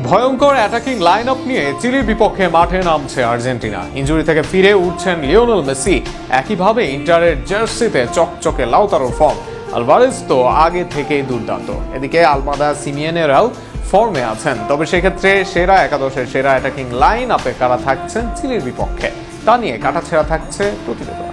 ভয়ঙ্কর attacking line up নিয়ে চিলির বিপক্ষে মাঠে নামছে আর্জেন্টিনা। ইনজুরি থেকে ফিরে উঠছেন লিওনেল মেসি, একইভাবে ইন্টারের জার্সিতে চকচকে লাউতারোর ফর্ম। আলভারেজ তো আগে থেকেই দুর্দান্ত। এদিকে আলমাদা সিমিয়েনেরাও ফর্মে আছেন। তবে সেক্ষেত্রে সেরা একাদশের সেরা অ্যাটাকিং লাইন আপে কারা থাকছেন চিলির বিপক্ষে, তা নিয়ে কাটাছেঁড়া থাকছে প্রতিবেদনে।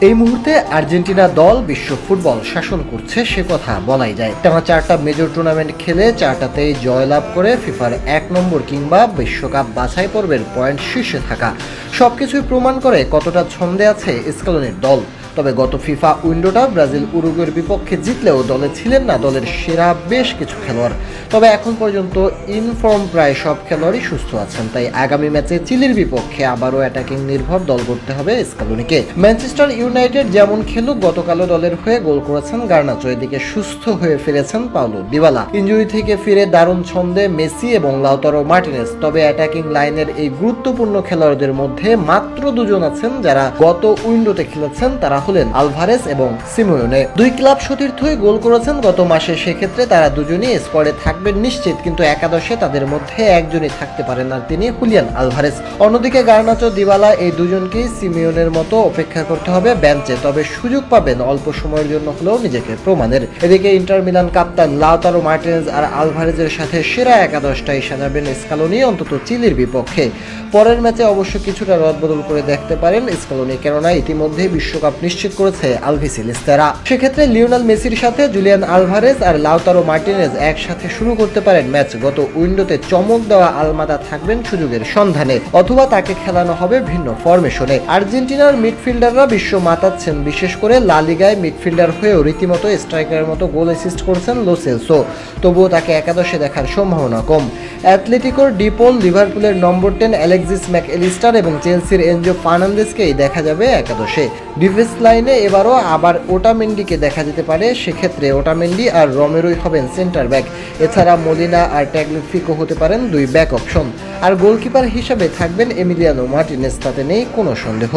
এই মুহূর্তে আর্জেন্টিনা দল বিশ্ব ফুটবল শাসন করছে, সে কথা বলাই যায়। টানা 4টা মেজর টুর্নামেন্ট খেলে 4টাতেই জয়লাভ করে ফিফার 1 নম্বর কিংবা বিশ্বকাপ বাছাই পর্বের পয়েন্ট শীর্ষে থাকা সবকিছুই প্রমাণ করে কতটা ছন্দে আছে স্কেলোনির দল। তবে গত ফিফা উইন্ডোটা ব্রাজিল উরুগুয়ের বিপক্ষে জিতলেও দলে ছিলেন না দলের সেরা বেশ কিছু খেলোয়াড়। তবে এখন পর্যন্ত ইনফর্ম প্রায় সব খেলোয়াড়ই সুস্থ আছেন, তাই আগামী ম্যাচে চিলির বিপক্ষে আবারও অ্যাটাকিং নির্ভর দল করতে হবে স্কেলোনিকে। ম্যানচেস্টার ইউনাইটেড যেমন খেলুক, গতকালও দলের হয়ে গোল করেছেন গার্নাচো। এদিকে সুস্থ হয়ে ফিরেছেন পাওলো দিবালা। ইনজুরি থেকে ফিরে দারুণ ছন্দে মেসি এবং লাউতারো মার্টিনেজ। তবে অ্যাটাকিং লাইনের এই গুরুত্বপূর্ণ খেলোয়াড়দের মধ্যে মাত্র দুজন আছেন যারা গত উইন্ডোতে খেলেছেন, তারা হলেন আলভারেজ এবং সিমিওনে। দুই ক্লাব সতীর্থই গোল করেছেন গত মাসে, সেক্ষেত্রে তারা দুজনই স্কোয়াডে থাকবেন নিশ্চিত, কিন্তু একাদশে তাদের মধ্যে একজনই থাকতে পারেন, আর তিনি হুলিয়ান আলভারেজ। অন্যদিকে গার্নাচো, দিবালা এই দুজনকেই সিমিওনের মতো অপেক্ষা করতে হবে বেঞ্চে, তবে সুযোগ পাবেন অল্প সময়ের জন্য হলেও নিজেকে প্রমাণের। এদিকে ইন্টার মিলান কাপ্তান লাউতারো মার্টিনেজ আর আলভারেজের সাথে সেরা একাদশটাই সাজাবেন স্কেলোনি, অন্তত চিলির বিপক্ষে। পরের ম্যাচে অবশ্য কিছুটা রদবদল করে দেখতে পারেন স্কেলোনি, কেননা ইতিমধ্যে বিশ্বকাপ নিশ্চিত করেছে আলভিসিলিস্তারা। সেক্ষেত্রে লিওনেল মেসির সাথে জুলিয়ান আলভারেজ আর লাউতারো মার্টিনেজ একসাথে শুরু করতে পারেন ম্যাচ। গত উইন্ডোতে চমক দেওয়া আলমাদা থাকবেন সুযোগের সন্ধানে, অথবা তাকে খেলানো হবে ভিন্ন ফরমেশনে। আর্জেন্টিনার মিডফিল্ডাররা বিশ্ব মাতাচ্ছেন, বিশেষ করে লা লিগায় মিডফিল্ডার হয়েও রীতিমতো স্ট্রাইকারের মতো গোল অ্যাসিস্ট করেছেন লো সেলসো। তবুও তাকে একাদশে দেখার সম্ভাবনা কম। অ্যাথলেটিকোর ডিপোল, লিভারপুলের নম্বর 10 অ্যালেক্সিস ম্যাকএলিস্টার এবং চেলসির এনজো ফার্নান্দেজকেই দেখা যাবে একাদশে। ডিফেন্স লাইনে এবারও আবার ওটামেন্ডিকে দেখা যেতে পারে, সেক্ষেত্রে ওটামেন্ডি আর রমেরোই হবেন সেন্টার ব্যাক। এছাড়া মলিনা আর ট্যাগলিফিকো হতে পারেন দুই ব্যাক অপশন, আর গোলকিপার হিসাবে থাকবেন এমিলিয়ানো মার্টিনেজ, তাতে নেই কোনো সন্দেহ।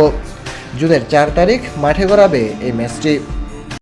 জুনের 4 তারিখ মাঠে গড়াবে এই ম্যাচটি।